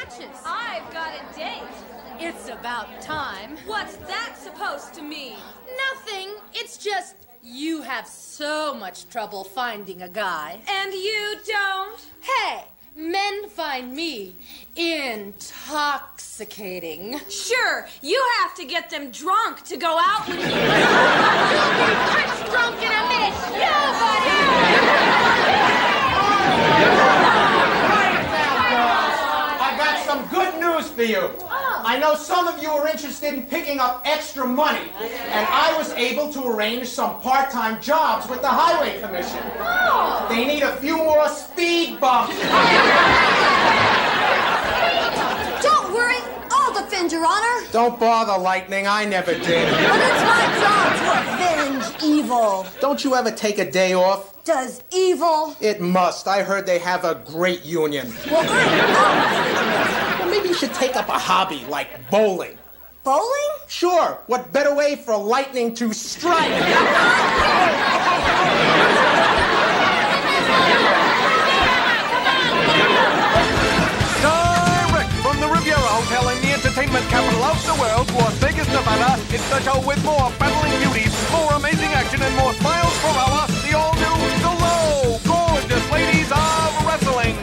Duchess. I've got a date. It's about time. What's that supposed to mean? Nothing. It's just you have so much trouble finding a guy. And you don't? Hey, men find me intoxicating. Sure, you have to get them drunk to go out with you. You'll be Prince drunk in a minute. I got some good news for you. I know some of you are interested in picking up extra money, and I was able to arrange some part-time jobs with the Highway Commission. They need a few more speed bumps. Don't worry, I'll defend your honor. Don't bother, Lightning. I never did. But it's my job to avenge evil. Don't you ever take a day off? Does evil? It must. I heard they have a great union. Well, Well, maybe you should take up a hobby like bowling. bowling? Sure. What better way for lightning to strike? Direct from the Riviera Hotel in the entertainment capital of the world, Las Vegas, Nevada, it's the show with more battling beauties, more amazing action, and more smiles per hour. The all-new Glow Gorgeous Ladies of Wrestling.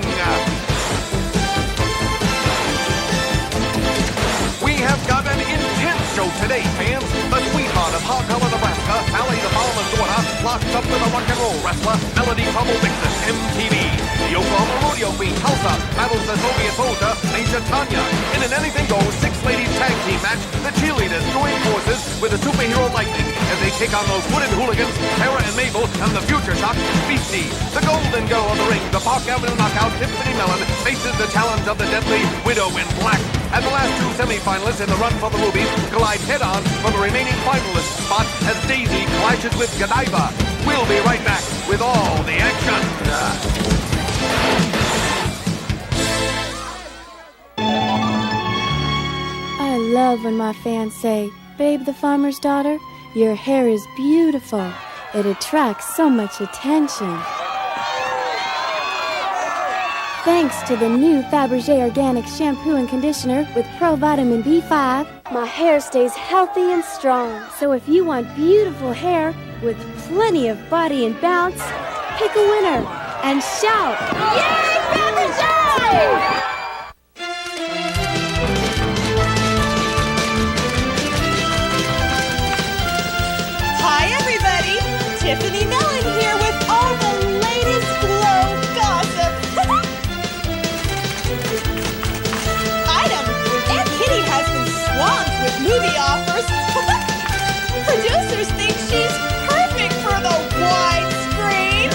We have got an intense show today, fans. The sweetheart of Harcover, Nebraska, Sally the farmer's daughter, locked up with a rock and roll wrestler, Melody Trouble Vixen, MTV. The Oklahoma rodeo queen, Tulsa, battles the Soviet soldier, Major Tanya. In an anything-goes six-ladies tag team match, the cheerleaders join forces with the superhero Lightning as they take on those wooded hooligans, Tara and Mabel, and the future shock, Beastie. The golden girl of the ring, the Park Avenue knockout, Tiffany Mellon, faces the challenge of the deadly Widow in Black. And the last two semi-finalists in the run for the rubies collide head-on for the remaining finalist spot as Daisy clashes with Godiva. We'll be right back with all the action. I love when my fans say, "Babe, the farmer's daughter, your hair is beautiful. It attracts so much attention." Thanks to the new Fabergé Organic Shampoo and Conditioner with Provitamin B5, my hair stays healthy and strong. So if you want beautiful hair with plenty of body and bounce, pick a winner and shout, "Yay, Fabergé!" Hi, everybody! Tiffany Mellon here with all the latest Glow gossip. Item, Aunt Kitty has been swamped with movie offers. Producers think she's perfect for the widescreen.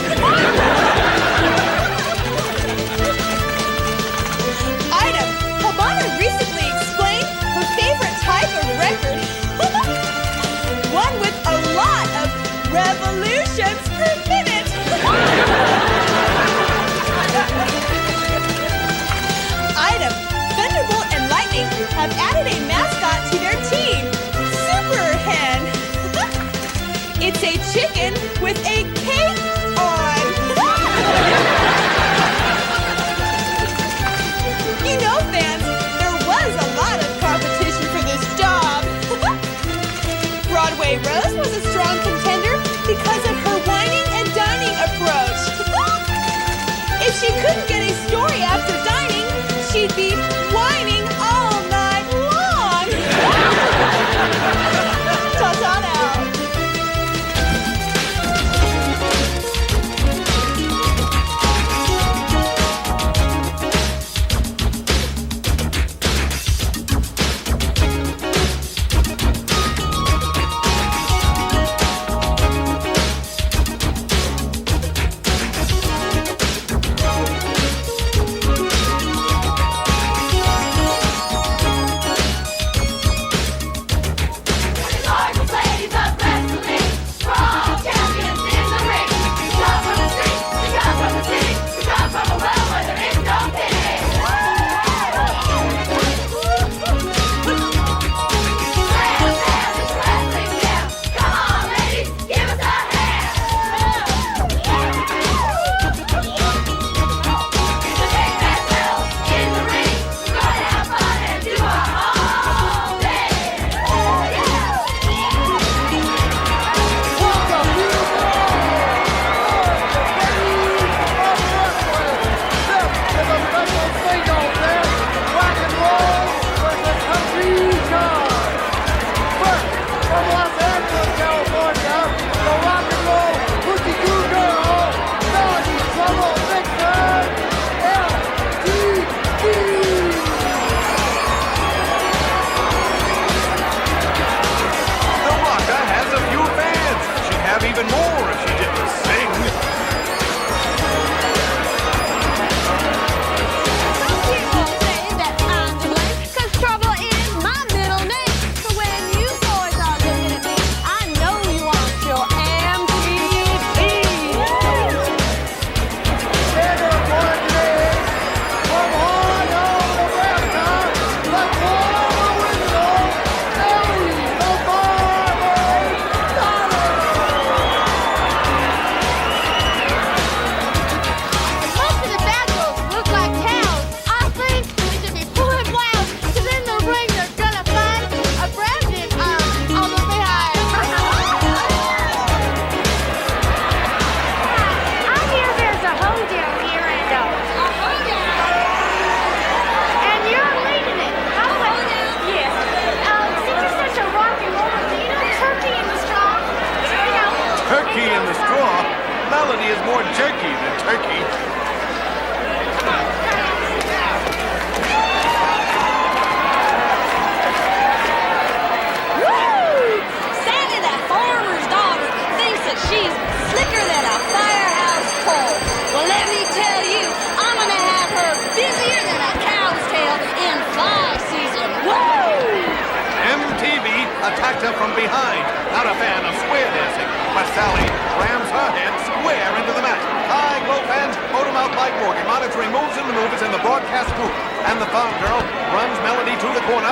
behind. Not a fan of square dancing, but Sally rams her head square into the mat. Hi, Glow fans, vote him out like Morgan, monitoring moves and maneuvers in the broadcast booth. And the farm girl runs Melody to the corner.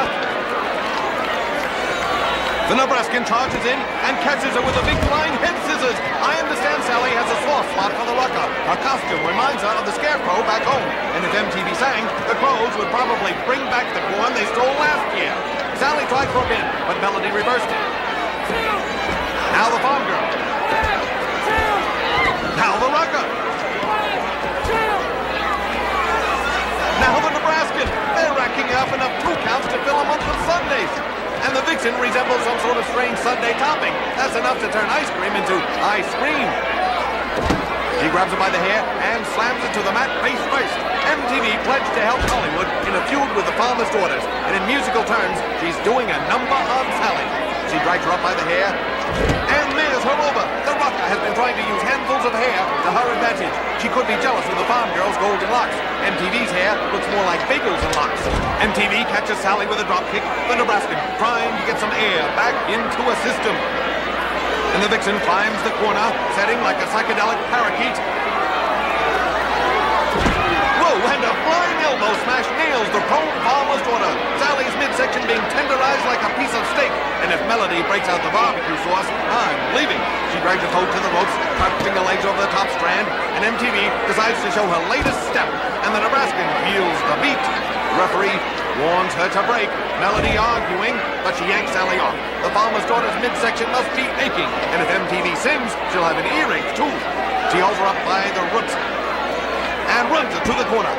The Nebraskan charges in and catches her with a big flying head scissors. I understand Sally has a soft spot for the rucker. Her costume reminds her of the scarecrow back home. And if MTV sang, the crows would probably bring back the corn they stole last year. Sally tried for a pin, but Melody reversed it. Now the farm girl. Now the rucker. Now the Nebraskan. They're racking up enough 2 counts to fill a month of Sundays. And the vixen resembles some sort of strange Sunday topping. That's enough to turn ice cream into ice cream. She grabs her by the hair and slams it to the mat face first. MTV pledged to help Hollywood in a feud with the Farmer's Daughters. And in musical terms, she's doing a number on Sally. She drags her up by the hair and mirrors her over. The rucker has been trying to use handfuls of hair to her advantage. She could be jealous of the farm girl's golden locks. MTV's hair looks more like bagels and locks. MTV catches Sally with a drop kick. The Nebraskan trying to get some air back into a system. And the vixen climbs the corner, setting like a psychedelic parakeet. Whoa, and a flying elbow smash nails the prone farmer's daughter. Sally's midsection being tenderized like a piece of steak. And if Melody breaks out the barbecue sauce, I'm leaving. She drags her toe to the ropes, crouching her legs over the top strand, and MTV decides to show her latest step. And the Nebraskan feels the beat. The referee warns her to break. Melody arguing, but she yanks Sally off. The farmer's daughter's midsection must be aching, and if MTV sings, she'll have an earache too. She holds her up by the roots and runs her to the corner.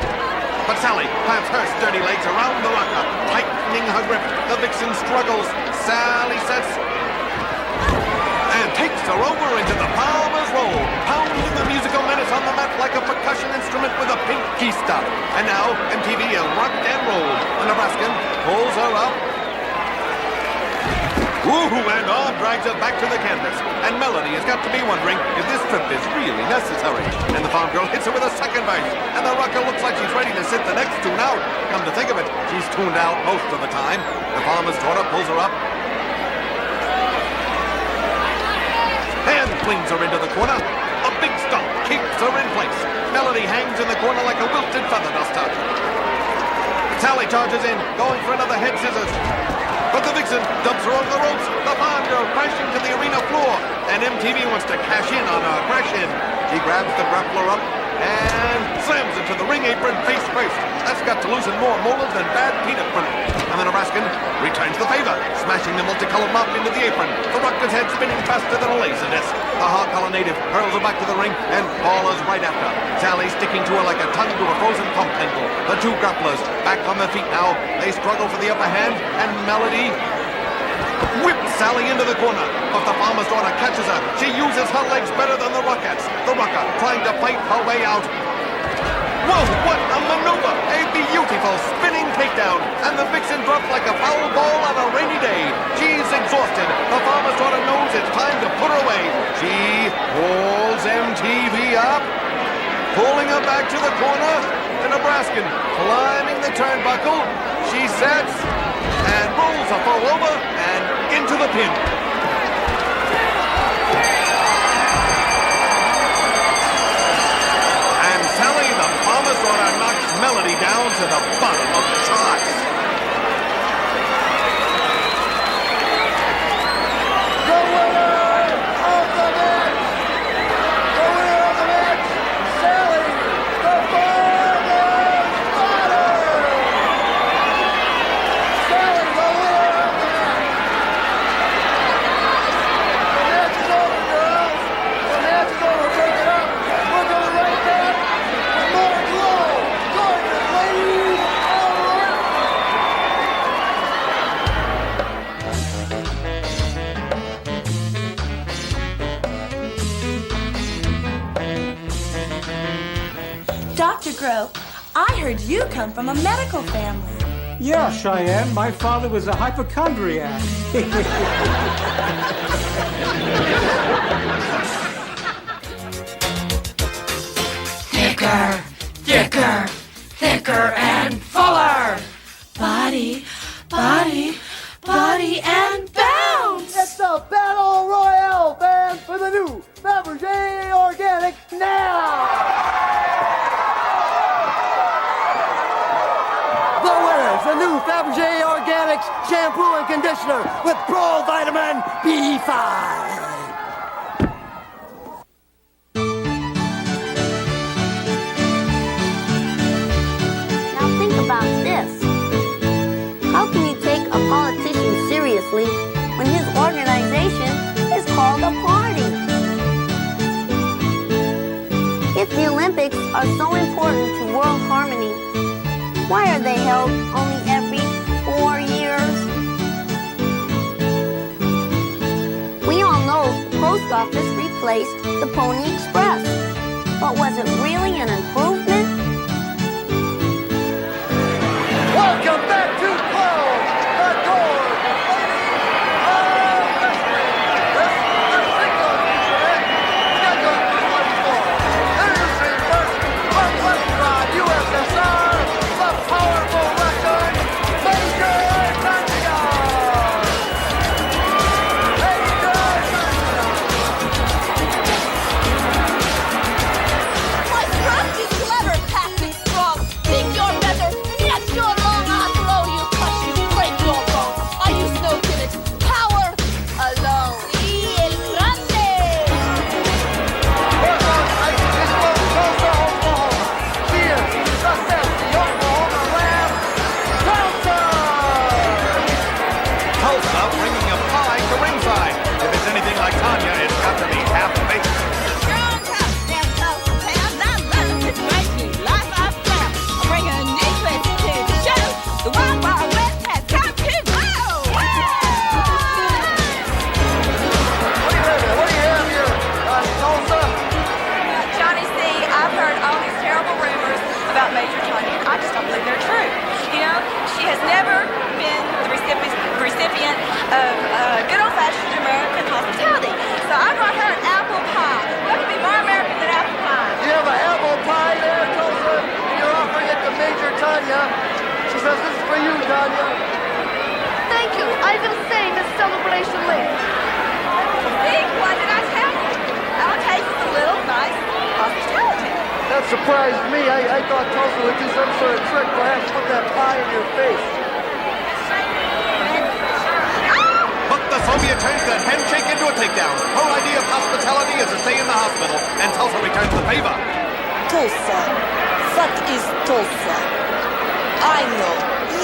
But Sally clamps her sturdy legs around the rocker, tightening her grip. The vixen struggles. Sally sets and takes her over into the Farmer's Roll, pounding the musical menace on the mat like a percussion instrument with a pink keister. And now MTV is rocked and rolled. The Nebraskan pulls her up. Woohoo, and on drags her back to the canvas. And Melody has got to be wondering if this trip is really necessary. And the farm girl hits her with a second verse. And the rucker looks like she's ready to sit the next tune out. Come to think of it, she's tuned out most of the time. The farmer's daughter pulls her up and flings her into the corner. A big stomp keeps her in place. Melody hangs in the corner like a wilted feather duster. Sally charges in, going for another head scissors. But the vixen dumps her over the ropes. The farm girl crashing to the arena floor. And MTV wants to cash in on her aggression. She grabs the grappler up and slams into the ring apron face first. That's got to loosen more molar than bad peanut brittle. And the Nebraskan returns the favor, smashing the multicolored mop into the apron. The rucker's head spinning faster than a laser disc. The hard-collar native hurls her back to the ring and follows right after. Sally sticking to her like a tongue to a frozen pump handle. The two grapplers back on their feet now. They struggle for the upper hand, and Melody whips Sally into the corner. But the farmer's daughter catches her. She uses her legs better than the Ruckettes. The rucker trying to fight her way out. Whoa, what a maneuver! A beautiful spinning takedown. And the vixen drops like a foul ball on a rainy day. She's exhausted. The farmer's daughter knows it's time to put her away. She pulls MTV up, pulling her back to the corner. The Nebraskan climbing the turnbuckle. She sets and rolls her foe over and into the pin. And Sally, the farmer's daughter, knocks Melody down to the bottom of the charts. The winner of the match! The winner of the match, Sally, the farmer's daughter! Sally, the winner of the match! The match is over, girls! The match is over, break it up! We're going right back with more Glow! Gorgeous ladies only! Dr. Grope, I heard you come from a medical family. Yeah, Cheyenne. My father was a hypochondriac. Thicker, thicker, thicker and fuller. Body, body, body and bounce. It's the Fabergé Organics shampoo and conditioner with Pro Vitamin B5. About this. How can you take a politician seriously when his organization is called a party? If the Olympics are so important to world harmony, why are they held only every 4 years? We all know the post office replaced the Pony Express, but was it really an improvement? Welcome back to Close the Door, ladies of mystery. This is the single featurette scheduled for 24. Introducing first from Leningrad, USSR, the powerful Russian Major Tanya. Major Tanya. My craft is clever, Patrick Strong. Think you're better? Yes, you're long. I'll throw you, crush you, break your bones. I use no gimmicks, power alone. Y el grande. We're on ice is from Tulsa, Oklahoma. Here, success, the Oklahoma Ram, Tulsa. Tulsa bringing a pie to ringside. If it's anything like Tanya, it's got to be half baked. Strong tough, damn Tulsa town. Not loving this great new life I've found. I'm bringing a new twist to the show. The Wild Wild West has come to grow. What do you have here, Tulsa? Johnny C., I've heard all these terrible rumors about Major Tanya. I just don't believe they're true. You know, she has never been the recipient of good old-fashioned American hospitality. So I brought her an apple pie. What could be more American than apple pie? You have an apple pie there, Tulsa, and you're offering it to Major Tanya. She says this is for you, Tanya. Thank you. I will say the celebration later. See, what did I tell you? Our taste is a little nice hospitality. That surprised me. I thought Tulsa would do some sort of trick, perhaps put that pie in your face. But the Soviet turns that handshake into a takedown. Her idea of hospitality is to stay in the hospital, and Tulsa returns the favor. Tulsa. What is Tulsa? I know.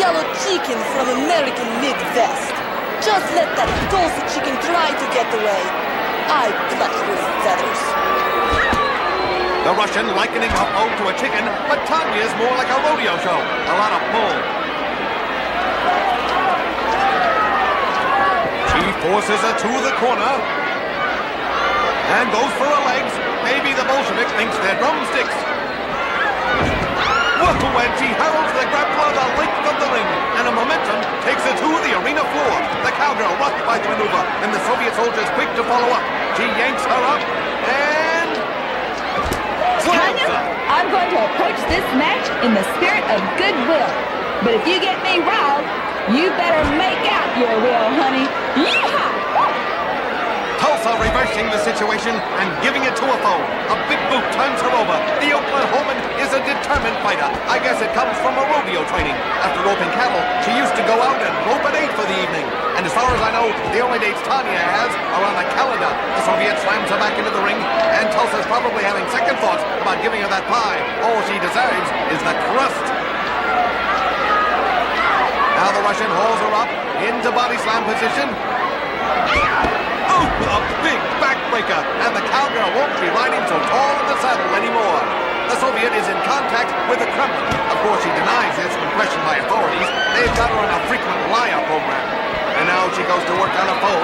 Yellow chicken from American Midwest. Just let that Tulsa chicken try to get away. I pluck your feathers. The Russian likening her foe to a chicken, but Tanya's more like a rodeo show. A lot of bull. She forces her to the corner and goes for her legs. Maybe the Bolshevik thinks they're drumsticks. Whoa, and she heralds the grappler the length of the ring, and a momentum takes her to the arena floor. The cowgirl rocked by the maneuver, and the Soviet soldiers quick to follow up. She yanks her up and slams Tanya, her. I'm going to approach this match in the spirit of goodwill. But if you get me riled, you better make out you're real, honey. Yeehaw! Tulsa reversing the situation and giving it to a foe. A big boot turns her over. The Oklahoman is a determined fighter. I guess it comes from a rodeo training. After roping cattle, she used to go out and rope at 8 for the evening. And as far as I know, the only dates Tanya has are on the calendar. The Soviet slams her back into the ring, and Tulsa's probably having second thoughts about giving her that pie. All she deserves is the crust. Now the Russian hauls her up into body slam position. Oh, a big backbreaker, and the cowgirl won't be riding so tall in the saddle anymore. The Soviet is in contact with the Kremlin. Of course, she denies this when questioned by authorities. They've got her on a frequent liar program. And now she goes to work on her foe.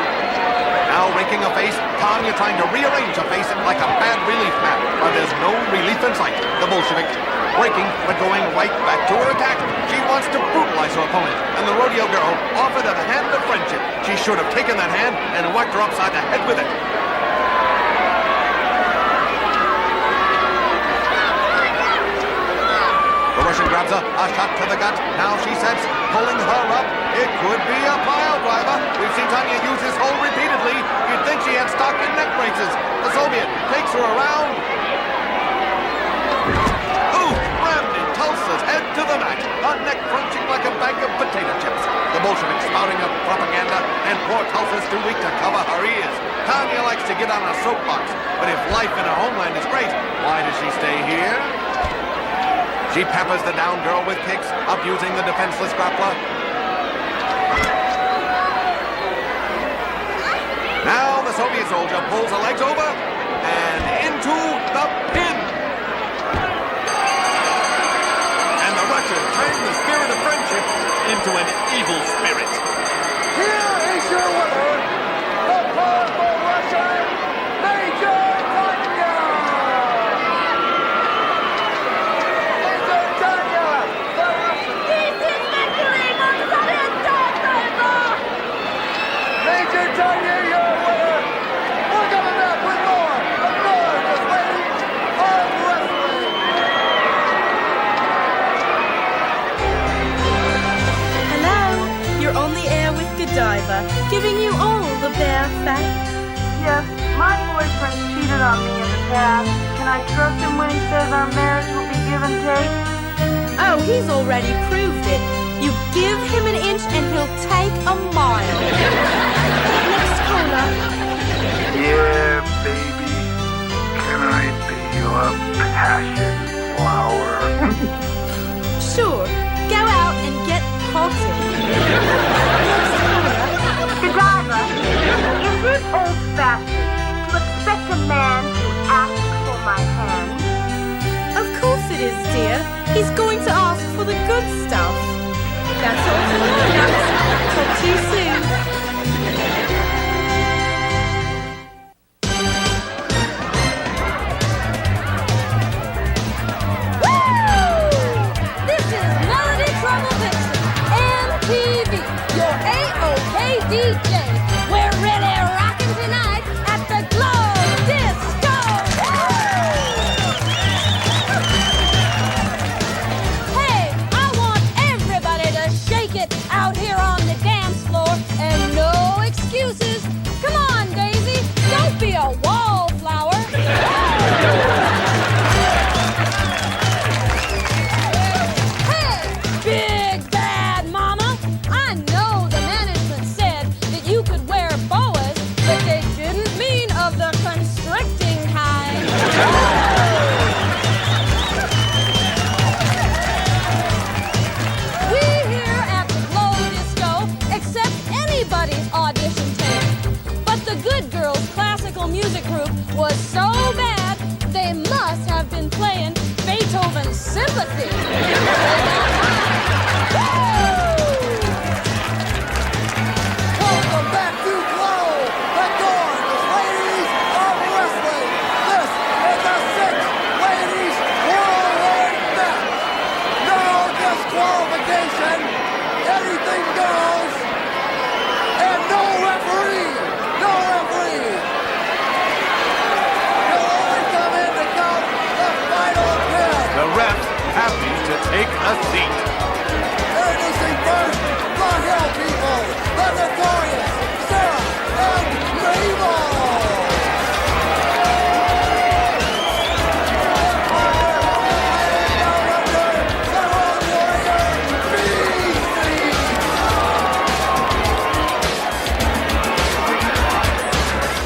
Now raking her face, Tanya trying to rearrange her face like a bad relief map. But there's no relief in sight. The Bolshevik breaking, but going right back to her attack. She wants to brutalize her opponent, and the rodeo girl offered her the hand of friendship. She should have taken that hand and whacked her upside the head with it. The Russian grabs her, a shot to the gut. Now she sets, pulling her up. It could be a pile driver. We've seen Tanya use this hold repeatedly. You'd think she had stock in neck braces. The Soviet takes her around. Ooh, rammed in Tulsa's head to the mat. A one neck crunching like a bag of potato chips. The Bolsheviks spouting up propaganda, and poor Tulsa's too weak to cover her ears. Tanya likes to get on a soapbox, but if life in her homeland is great, why does she stay here? She peppers the down girl with kicks, abusing the defenseless grappler. Now the Soviet soldier pulls her legs over and into the pin. And the Russian turned the spirit of friendship into an evil spirit. Here is your winner, the powerful Russian, Major Tanya! Major Tanya, the Russian. This is victory for Soviet Tanya! Major Tanya, your winner. We're coming back with more of Gorgeous Ladies of Wrestling. Hello, you're on the air with Godiva, giving you all the bare facts. Yes, my boyfriend cheated on me in the past. Can I trust him when he says our marriage will be give and take? Oh, he's already proved it. You give him an inch and he'll take a mile. Next caller. Yeah, baby. Can I be your passion flower? Sure, go out and get potted. Next caller. Godiva, is it old-fashioned to expect a man to ask for my hand? Of course it is, dear. He's going to ask for the good stuff. That's all for now, Nuts. Talk to you soon. This is Melody Trouble Vixen, MTV, your A-OK DJ. We're really rocking tonight at the Glow Disco. Hey, I want everybody to shake it out here on the dance floor, and no excuses. Come on, Daisy, don't be a wallflower. Hey, big bad mama, I know the management said that you could wear boas, but they didn't mean of the constricting kind. We here at the Glow Disco accept anybody's audition tape, but the Good Girls classical music group was so bad they must have been playing Beethoven's Sympathy. Welcome back to Glow, the Gorgeous Ladies of Wrestling. This is the 6 Ladies Worldwide match. No disqualification, anything goes, and no referee. No referee. You'll only come in to count the final pin. The refs happy to take a seat. Introducing first, the Hill People, the Notorious, Sarah and Mabel.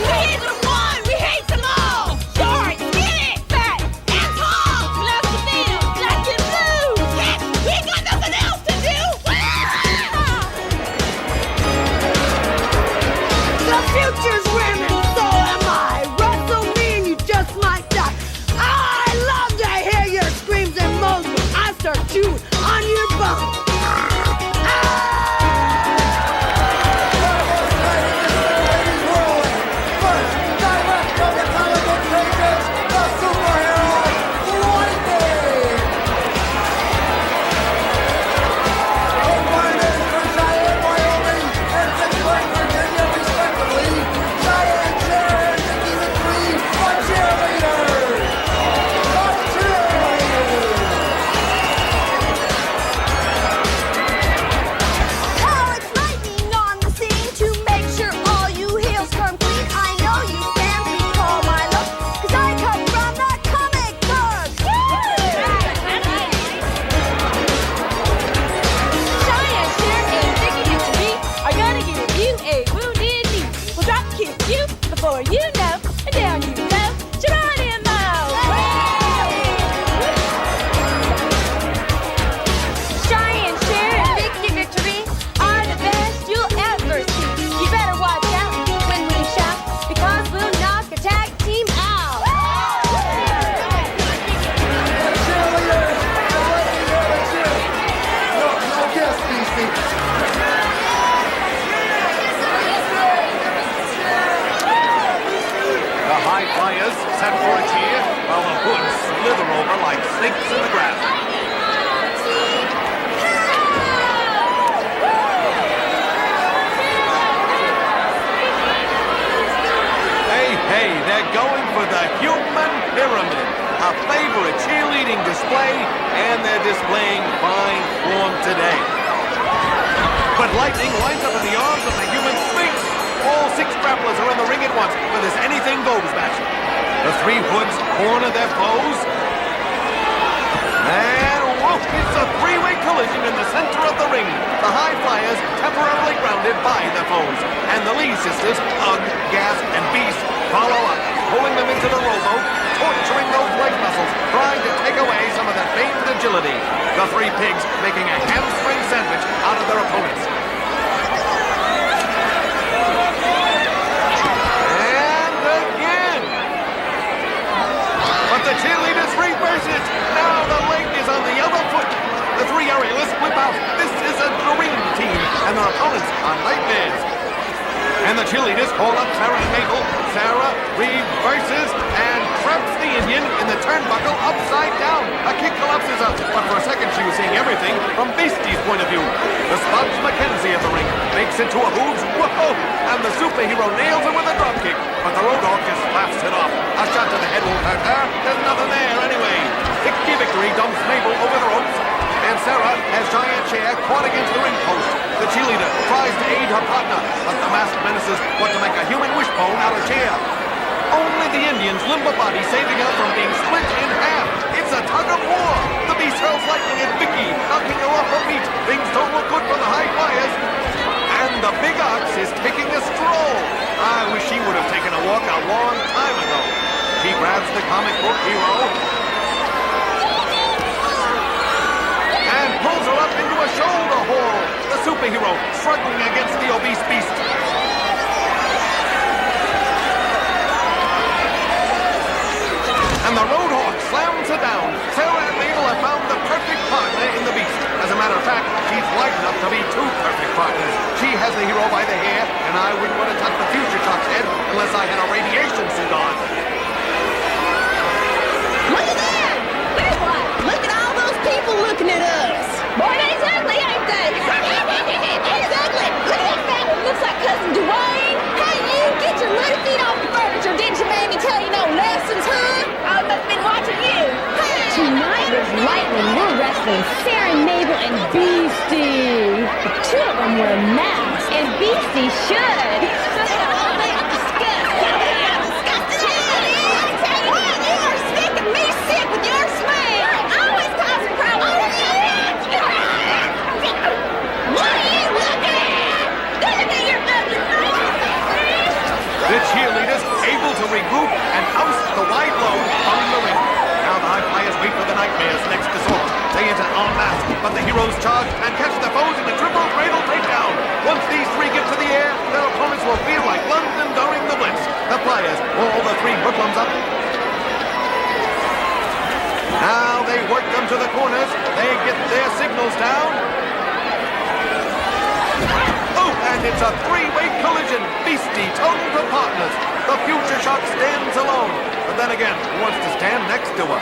We hate the one, we hate them all. Short, skinny, fat, and tall. Love to feel black and blue. Yes, we got the collapse in the grass. Hey, they're going for the human pyramid, a favorite cheerleading display, and they're displaying fine form today. But Lightning winds up in the arms of the human Sphinx. All 6 grapplers are in the ring at once for this anything-goes match. The 3 hoods corner their foes. And whoa, it's a 3-way collision in the center of the ring. The High Flyers temporarily grounded by their foes. And the Lee sisters, Ugg, Gas, and Beast, follow up, pulling them into the rowboat, torturing those leg muscles, trying to take away some of their famed agility. The 3 pigs making a hamstring sandwich out of their opponents. And again! But the cheerleaders reverse it. Now the leg is on the other foot. The 3 aerialists whip out. This is a dream team, and their opponents are nightmares. And the cheerleaders call up Sarah and Mabel. Sarah reverses and traps the Indian in the turnbuckle upside down. A kick collapses her, but for a second she was seeing everything from Beastie's point of view. The Spuds Mackenzie of the ring makes it to a hooves. Whoa! And the superhero nails her with a dropkick, but the Road Dogg just laughs it off. A shot to the head won't hurt her. There's nothing there anyway. Vicky Victory dumps Mabel over the ropes. And Sarah has Giant Chair caught against the ring post. The cheerleader tries to aid her partner, but the masked menaces want to make a human wishbone out of Chair. Only the Indian's limber body saving her from being split in half. It's a tug of war. The Beast hurls Lightning at Vicky, knocking her off her feet. Things don't look good for the High Flyers. And the Big Ox is taking a stroll. I wish she would have taken a walk a long time ago. She grabs the comic book hero and pulls her up into a shoulder hole. The superhero struggling against the obese Beast. And the Roadhog slams her down. Sarah and Mabel have found the perfect partner in the Beast. As a matter of fact, she's wide enough to be 2 perfect partners. She has the hero by the hair, and I wouldn't want to touch the Future Shock's head unless I had a radiation suit on. Look at that! Wait, what? Look at all those people looking at us. Boy, they's ugly, ain't they? They's ugly. Look at that fat one. Looks like Cousin Dwayne. Hey, you, get your little feet off the furniture. Didn't your mammy tell you no lessons, huh? I must have been watching you. Tonight with Lightning, we're wrestling Sarah, Mabel, and Beastie. The 2 of them wear masks, and Beastie should. The cheerleaders able to regroup and oust the wide load from the ring. Now the High Flyers wait for the Nightmares' next assault. They enter en masse, but the heroes charge and catch their foes in a triple cradle takedown. Once these 3 get to the air, their opponents will feel like London during the Blitz. The Flyers roll the 3 hoodlums up. Now they work them to the corners. They get their signals down. And it's a 3-way collision. Beastie total to partners. The Future Shock stands alone. But then again, who wants to stand next to her?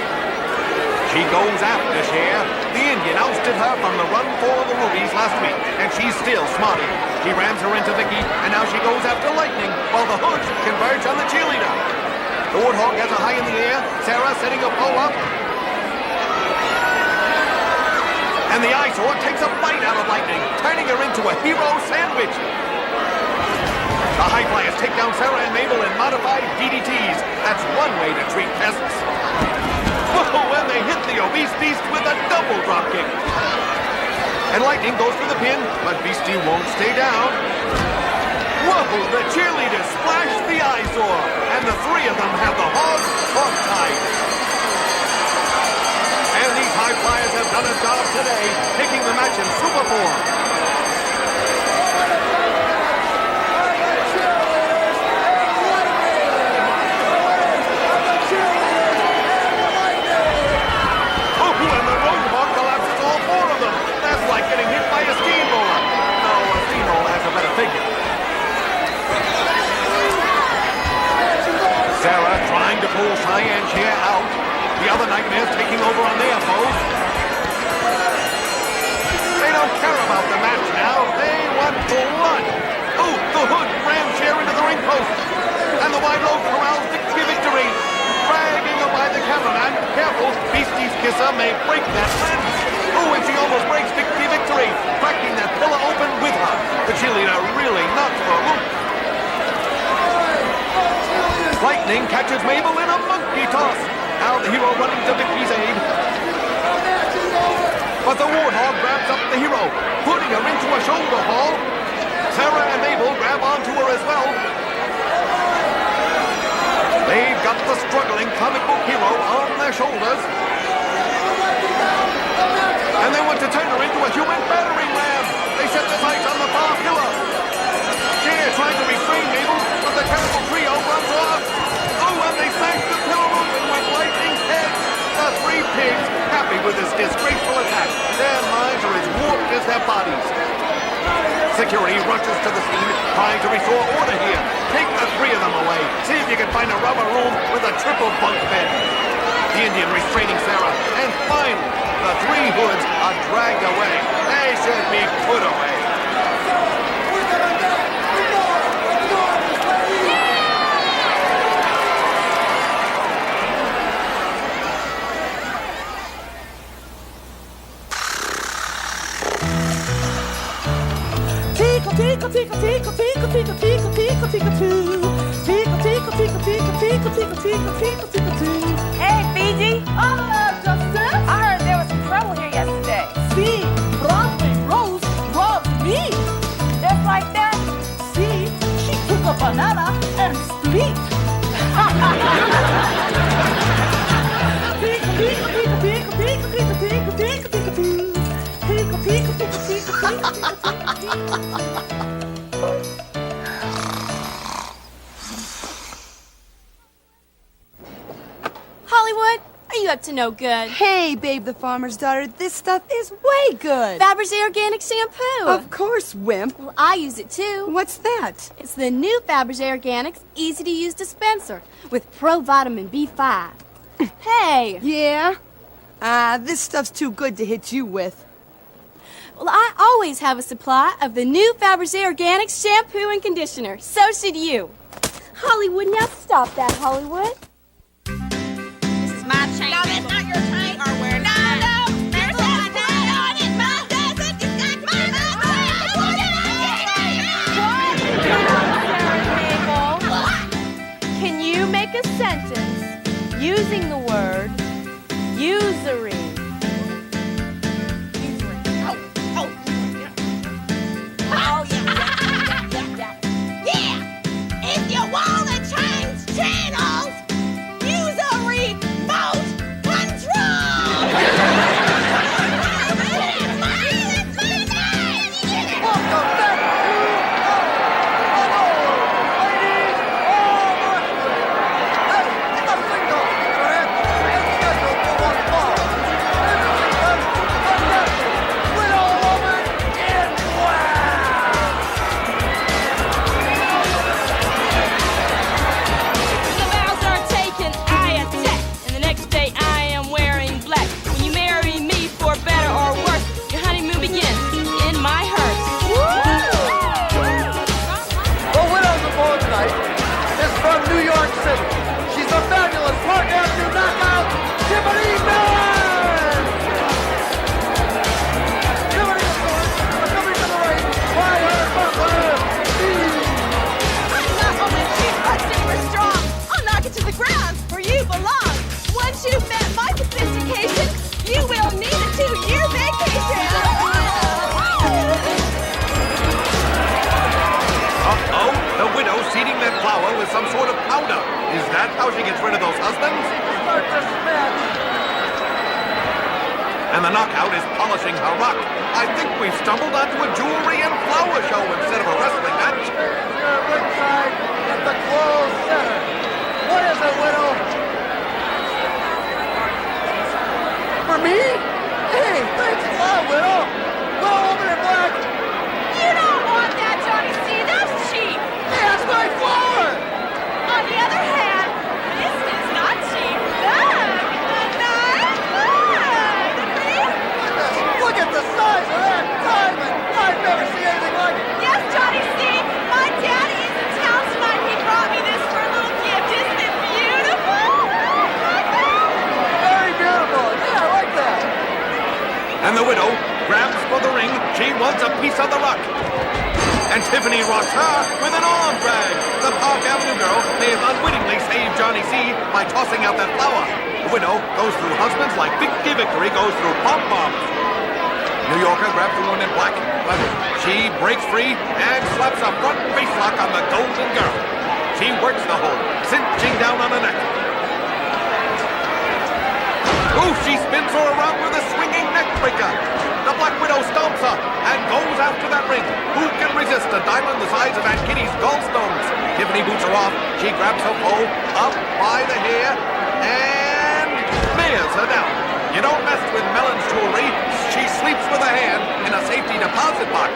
She goes after Cher. The Indian ousted her from the run for the Rubies last week, and she's still smarting. He rams her into Vicky, and now she goes after Lightning, while the Hoods converge on the cheerleader. The Warthog has her high in the air. Sarah setting a pole up. And the Eyesore takes a bite out of Lightning, turning her into a hero sandwich. The High Flyers take down Sarah and Mabel in modified DDTs. That's one way to treat pests. Whoa, and they hit the obese Beast with a double dropkick. And Lightning goes for the pin, but Beastie won't stay down. Whoa, the cheerleaders splash the Eyesore, and the 3 of them have the Hogs hog-tied. And these High Flyers have done a job today, taking the match in super form. Oh, and the Roadhog collapses all 4 of them. That's like getting hit by a steamroller. No, a steamroller has a better figure. Sarah trying to pull Cheyenne Chair out. The other nightmares taking over on their foes. They don't care about the match now. They want blood. Oh, the Hood rams here into the ring post. And the wide load corrals Dixie Victory. Dragging her by the cameraman. Careful, Beastie's kisser may break that lens. Oh, and she almost breaks Dixie Victory, cracking that pillar open with her. The cheerleader really knocks for a loop. Lightning catches Mabel in a monkey toss. Now the hero running to Vicky's aid. But the Warthog grabs up the hero, putting her into a shoulder haul. Sarah and Mabel grab onto her as well. They've got the struggling comic book hero on their shoulders. And they want to turn her into a human battering ram. They set their sights on the far pillar. Cher trying to restrain Mabel, but the terrible trio runs off. Oh, and they smash the pillar open with lightning head. The three pigs, happy with this disgraceful attack. Their minds are as warped as their bodies. Security rushes to the scene, trying to restore order here. Take the three of them away. See if you can find a rubber room with a triple bunk bed. The Indian restraining Sarah. And finally, the three Hoods are dragged away. They should be put away. Tickle, tickle, tickle, tickle, tickle, tickle, tickle, tickle, too. Tickle, tickle, tickle, tickle, tickle, tickle, tickle, tickle, tickle, too. Hey, Fiji. Justin. I heard there was some trouble here yesterday. See, Broadway Rose robbed me. Just like that? See, she took a banana and split. Tickle, tickle, tickle, tickle, tickle, tickle, tickle, tickle, tickle, too. Tickle, tickle, tickle, tickle, tickle, tickle, tickle. Hollywood, are you up to no good? Hey, Babe the Farmer's Daughter, this stuff is way good. Fabergé Organic Shampoo. Of course, Wimp. Well, I use it too. What's that? It's the new Fabergé Organics easy-to-use dispenser with Pro Vitamin B5. Hey! Yeah? This stuff's too good to hit you with. Well, I always have a supply of the new Fabergé Organics shampoo and conditioner. So should you. Hollywood, now stop that, Hollywood. This is my chain. No, that's not your chain. Or where? No, there's a tag on it. Mine doesn't. It's got my What? Can you make a sentence using the word usury? Oh, yeah. If you want to change channels, use a remote control. Welcome back to the single internet and scheduled for one fall. Little Woman in Black. The vows are taken, I attack, and the next day I am wearing black. When you marry me for better or worse, your honeymoon begins in my hearse. The widow's report tonight is from New York City. She's the fabulous Park Avenue knockout, Tiffany Miller! Tiffany, of course, coming to the ring by her butler, Steve. I'm not only cute but super strong. I'll knock it to the ground where you belong. Once you've met my sophistication, you will need a 2-year vacation. Uh-oh, the widow seeding that flower with some sort of powder. Is that how she gets rid of those husbands? Start to smash. And the knockout is polishing her rock. I think we've stumbled onto a jewelry and flower show instead of a wrestling match. Here ringside at the closed center. What is it, widow? For me? Hey, thanks a lot, widow. Well, Woman in Black. You don't want that, Johnny C. That's cheap. Hey, that's my flower. On the other hand, this is not cheap. Look, size of that diamond! I've never seen anything like it! Yes, Johnny C. My daddy is in town tonight. He brought me this for a little gift. Isn't it beautiful? Very beautiful. Yeah, I like that. And the widow grabs for the ring. She wants a piece of the rock. And Tiffany rocks her with an arm drag. The Park Avenue girl may have unwittingly saved Johnny C. by tossing out that flower. The widow goes through husbands like Vicky Victory goes through pom-poms. New Yorker grabs the woman in black, but she breaks free and slaps a front face lock on the Golden Girl. She works the hold, cinching down on the neck. Ooh, she spins her around with a swinging neck breaker. The Black Widow stomps her and goes after that ring. Who can resist a diamond the size of Aunt Kitty's gallstones? Tiffany boots her off. She grabs her foe up by the hair and nails her down. You don't mess with Melon's jewelry. She sleeps with her hand in a safety deposit box.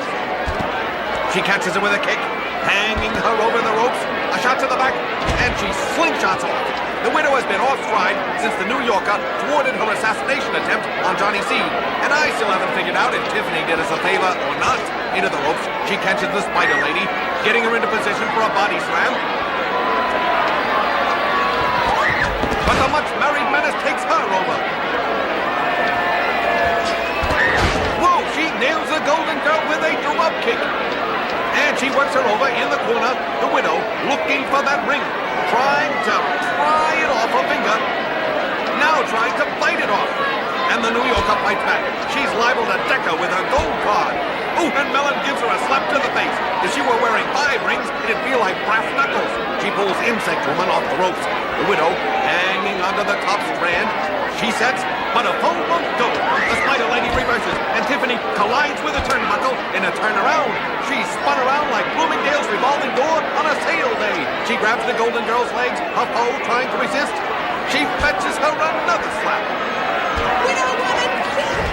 She catches her with a kick, hanging her over the ropes. A shot to the back, and she slingshots off. The widow has been off stride since the New Yorker thwarted her assassination attempt on Johnny C. And I still haven't figured out if Tiffany did us a favor or not. Into the ropes, she catches the Spider Lady, getting her into position for a body slam. But the much-married menace takes her over. Whoa, she nails the Golden Girl with a drop kick. And she works her over in the corner, the widow looking for that ring, trying to pry it off her finger, now trying to bite it off. And the New Yorker fights back. She's liable to deck her with her gold card. Oh, and Mellon gives her a slap to the face. If she were wearing 5 rings, it'd feel like brass knuckles. She pulls Insect Woman off the ropes. The widow, hanging onto the top strand, she sets, but a foe won't go. The Spider Lady reverses, and Tiffany collides with a turnbuckle in a turnaround. She's spun around like Bloomingdale's revolving door on a sale day. She grabs the Golden Girl's legs, her foe trying to resist. She fetches her another slap. Widow woman,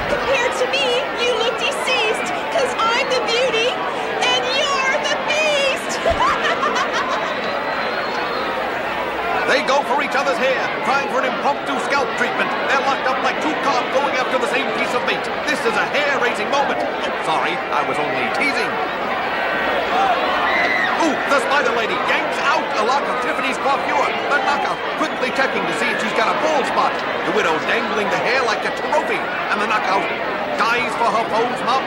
compared to me, you look deceased, because I'm the beauty, and you're the beast. They go for each other's hair, trying for an impromptu scalp treatment. They're locked up like 2 cops going after the same piece of bait. This is a hair-raising moment. Sorry, I was only teasing. Ooh, the Spider Lady yanks out a lock of Tiffany's coiffure. The knockout quickly checking to see if she's got a bald spot. The widow dangling the hair like a trophy. And the knockout dies for her foe's mouth.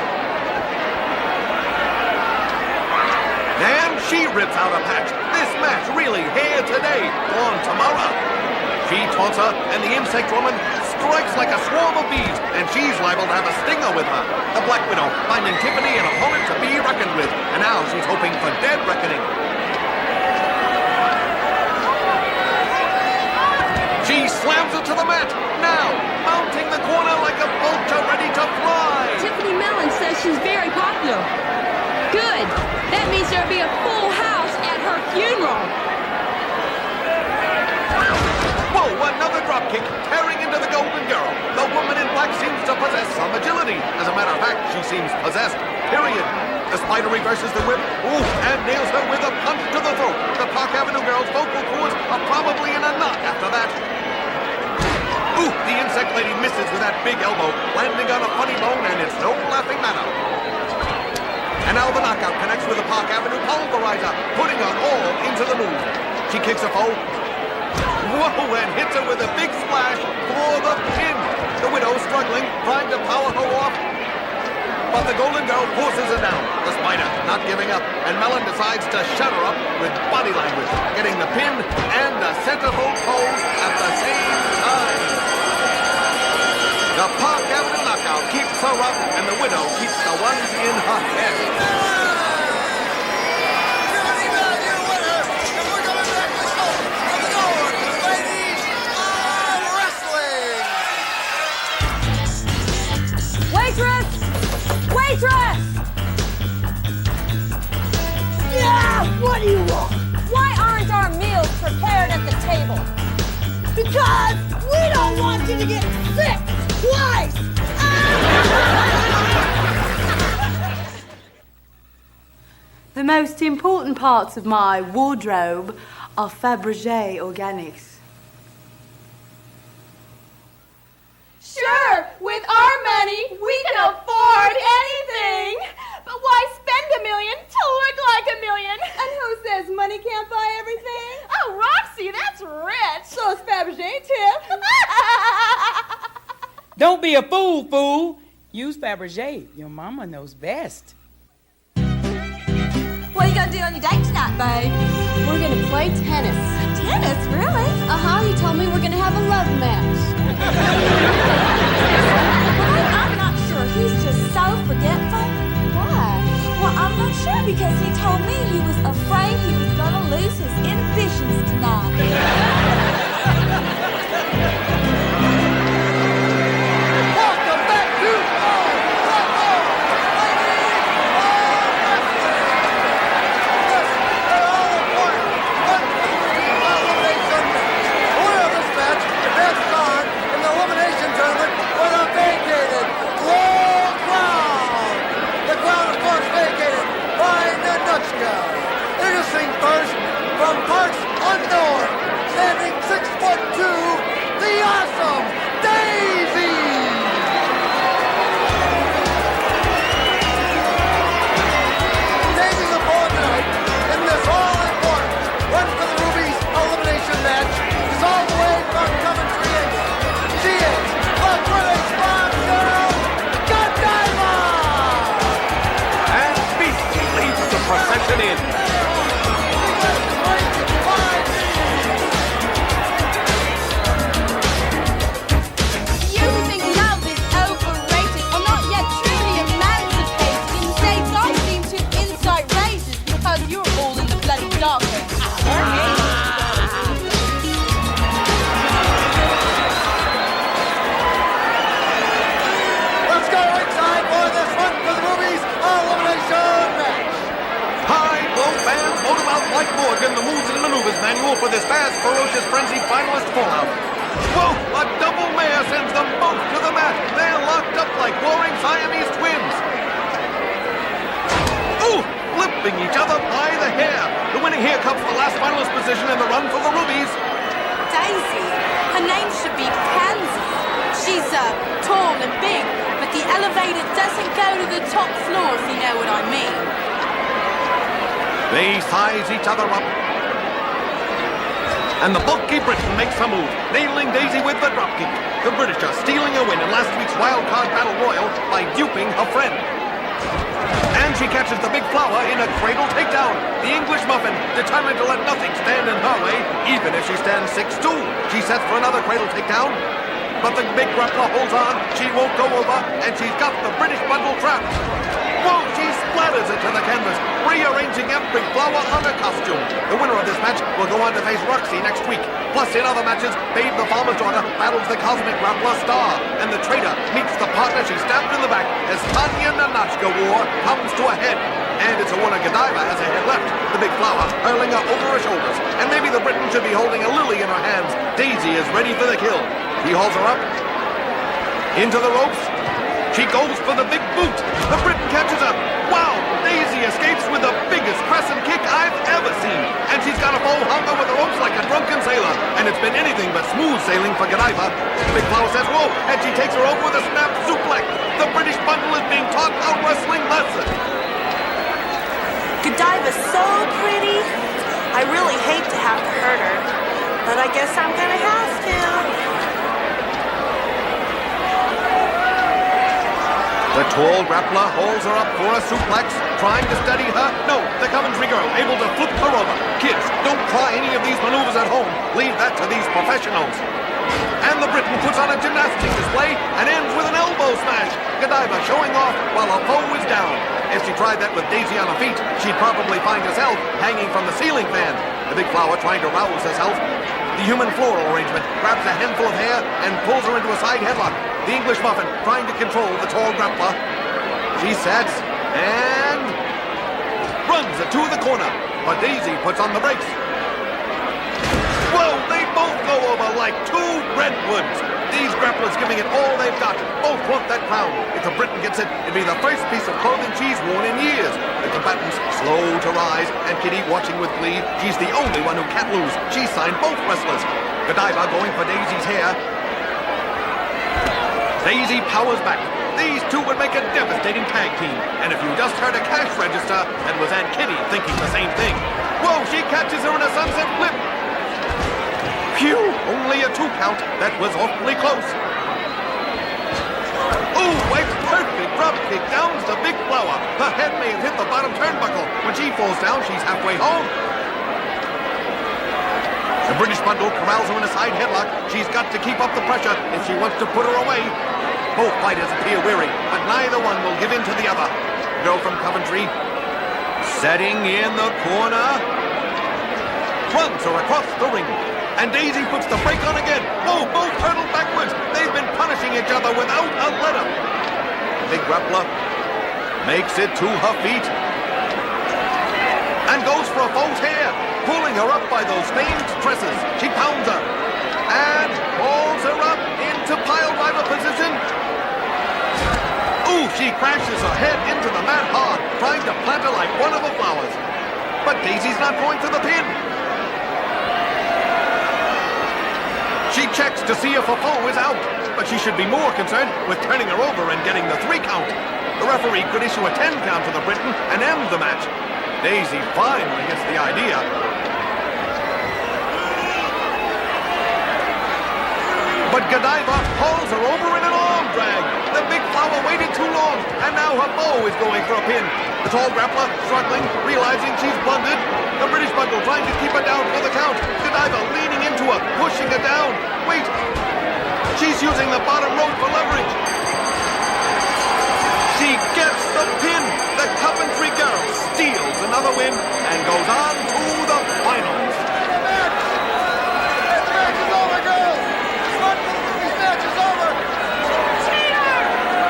And she rips out a patch. This match really here today, gone tomorrow. She taunts her, and the Insect Woman strikes like a swarm of bees, and she's liable to have a stinger with her. The Black Widow finding Tiffany an opponent to be reckoned with, and now she's hoping for dead reckoning. She slams her to the mat, now mounting the corner like a vulture ready to fly. Tiffany Mellon says she's very popular. Good. That means there'll be a full house at her funeral. Whoa, another dropkick tearing into the Golden Girl. The woman in black seems to possess some agility. As a matter of fact, she seems possessed, period. The Spider reverses the whip, ooh, and nails her with a punch to the throat. The Park Avenue girl's vocal cords are probably in a knot after that. Ooh, the Insect Lady misses with that big elbow, landing on a funny bone, and it's no laughing matter. And now the knockout connects with the Park Avenue pulverizer, putting her all into the move. She kicks her foe. Whoa, and hits her with a big splash for the pin. The widow struggling, trying to power her off. But the Golden Girl forces her down. The Spider not giving up. And Mellon decides to shut her up with body language, getting the pin and the centerfold pose at the same time. The Park Avenue knockout keeps her up, and the widow keeps the ones in her head. Waitress! Waitress! Yeah, what do you want? Why aren't our meals prepared at the table? Because we don't want you to get sick twice! The most important parts of my wardrobe are Fabergé Organics. Sure, with our money, we can afford Don't be a fool, fool. Use Fabergé. Your mama knows best. What are you gonna do on your date tonight, babe? We're gonna play tennis. Tennis, really? He told me we're gonna have a love match. Well, I'm not sure. He's just so forgetful. Why? Well, I'm not sure because he told me he was afraid he was gonna lose his inhibitions tonight. Welcome back to introducing first, from parts unknown, standing 6'2", the awesome Daisy! Taking the floor tonight in this all-important Run for the Rubies elimination match is all the way from Coventry, England. She is the British bombshell, Godiva! And Beastie leads the procession in. Like Morgan, the moves and maneuvers manual for this fast, ferocious, frenzied finalist fallout. Whoa! A double mare sends them both to the mat. They're locked up like warring Siamese twins. Ooh! Flipping each other by the hair. The winning here comes the last finalist position in the Run for the Rubies. Daisy. Her name should be Pansy. She's tall and big, but the elevator doesn't go to the top floor, if you know what I mean. They size each other up. And the bulky Briton makes a move, nailing Daisy with the dropkick. The British are stealing a win in last week's wildcard battle royal by duping a friend. And she catches the big flower in a cradle takedown. The English muffin, determined to let nothing stand in her way, even if she stands 6'2". She sets for another cradle takedown. But the big grappler holds on, she won't go over, and she's got the British bundle trapped. Whoa, she splatters into the canvas, rearranging every flower on her costume. The winner of this match will go on to face Roxy next week. Plus, in other matches, Babe the Farmer's Daughter battles the Cosmic Grappler Star, and the traitor meets the partner she stabbed in the back as Tanya Nanachka War comes to a head. And it's a winner Godiva has a head left, the big flower hurling her over her shoulders. And maybe the Briton should be holding a lily in her hands. Daisy is ready for the kill. He hauls her up into the ropes. She goes for the big boot. The Briton catches her. Wow! Daisy escapes with the biggest crescent kick I've ever seen. And she's got a bow hung over the ropes like a drunken sailor. And it's been anything but smooth sailing for Godiva. The big flower says, whoa! And she takes her over with a snap suplex. The British bundle is being taught a wrestling lesson. Godiva's so pretty. I really hate to have to hurt her, but I guess I'm gonna have to. The tall grappler holds her up for a suplex, trying to steady her. No, the Coventry girl able to flip her over. Kids, don't try any of these maneuvers at home. Leave that to these professionals. And the Briton puts on a gymnastic display and ends with an elbow smash. Godiva showing off while her foe is down. If she tried that with Daisy on her feet, she'd probably find herself hanging from the ceiling fan. The big flower trying to rouse herself. The human floral arrangement grabs a handful of hair and pulls her into a side headlock. The English muffin trying to control the tall grappler. She sets and runs it to the corner. But Daisy puts on the brakes. Whoa, they both go over like two redwoods. These grapplers giving it all they've got. Both want that crown. If the Briton gets it, it'd be the first piece of clothing she's worn in years. The combatants slow to rise, and Kitty watching with glee. She's the only one who can't lose. She's signed both wrestlers. Godiva going for Daisy's hair. Daisy powers back. These two would make a devastating tag team. And if you just heard a cash register, that was Aunt Kitty thinking the same thing. Whoa, she catches her in a sunset flip. Phew, only a 2 count. That was awfully close. big blower. Her head may have hit the bottom turnbuckle. When she falls down, she's halfway home. The British Bundle corrals her in a side headlock. She's got to keep up the pressure if she wants to put her away. Both fighters appear weary, but neither one will give in to the other. Girl from Coventry, setting in the corner, runs her across the ring. And Daisy puts the brake on again. Oh, both hurtle backwards. They've been punishing each other without a let-up. Big grappler makes it to her feet and goes for a foe's hair, pulling her up by those famed tresses. She pounds her and pulls her up into pile driver position. Ooh, she crashes her head into the mat hard, trying to plant her like one of the flowers. But Daisy's not going for the pin. She checks to see if her foe is out, but she should be more concerned with turning her over and getting the 3 count. The referee could issue a 10 count to the Briton and end the match. Daisy finally gets the idea. But Godiva hauls her over in an arm drag. The big flower waited too long, and now her foe is going for a pin. The tall grappler struggling, realizing she's blundered. The British Bundle trying to keep her down for the count. Godiva leaning into her, pushing her down. Wait, she's using the bottom rope for leverage. She gets the pin. The Coventry girl steals another win and goes on to the finals. This match is over, girls. This match is over. Cheater!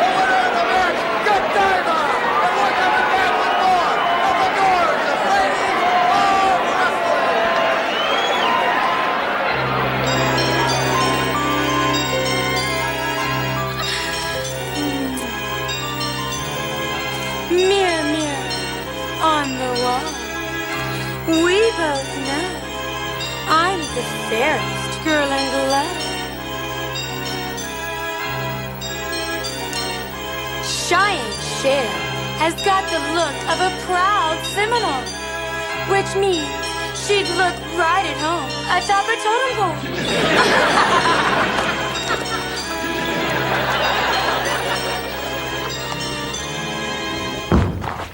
The winner of the match, Godiva. And we're coming back with more of the gorgeous ladies of wrestling. Mirror, mirror on the wall, we both know I'm the fairest girl in the land. Cheyenne Cher has got the look of a proud Seminole, which means she'd look right at home atop a totem pole.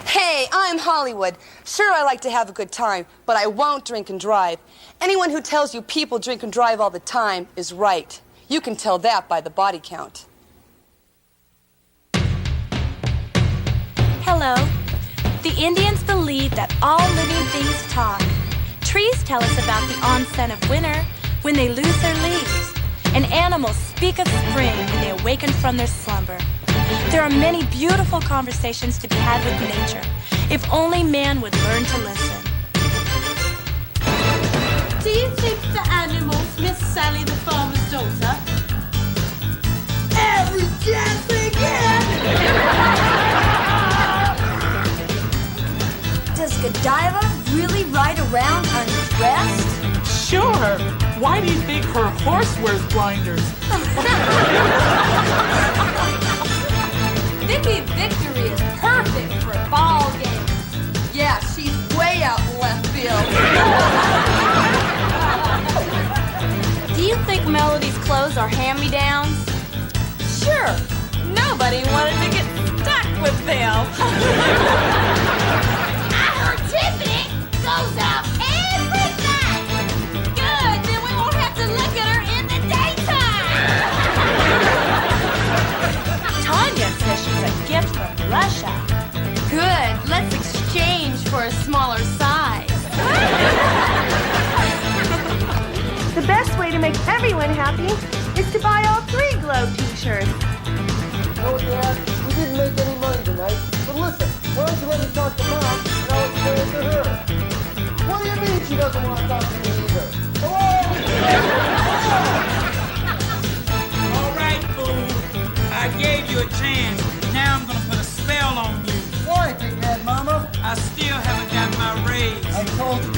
Hey, I'm Hollywood. Sure, I like to have a good time, but I won't drink and drive. Anyone who tells you people drink and drive all the time is right. You can tell that by the body count. Hello. The Indians believe that all living things talk. Trees tell us about the onset of winter when they lose their leaves. And animals speak of spring when they awaken from their slumber. There are many beautiful conversations to be had with nature, if only man would learn to listen. Do you think the animals miss Sally the farmer's daughter? Every chance they get! Does Godiva really ride around undressed? Sure. Why do you think her horse wears blinders? Vicky Victory is perfect for ball games. Yeah, she's way out in left field. Do you think Melody's clothes are hand-me-downs? Sure. Nobody wanted to get stuck with them. I heard Tiffany goes out every night. Good, then we won't have to look at her in the daytime. Tanya says she's a gift from Russia. Good, let's exchange for a smaller size. The best way to make everyone happy is to buy all 3 Glow t-shirts. Oh, Dad, we didn't make any money tonight. But listen, why don't you let me talk to Mom and I'll explain it to her? What do you mean she doesn't want to talk to me either? Hello? All right, fool. I gave you a chance. Now I'm gonna put a spell on you. Why, big head mama? I still haven't got my raise. I told you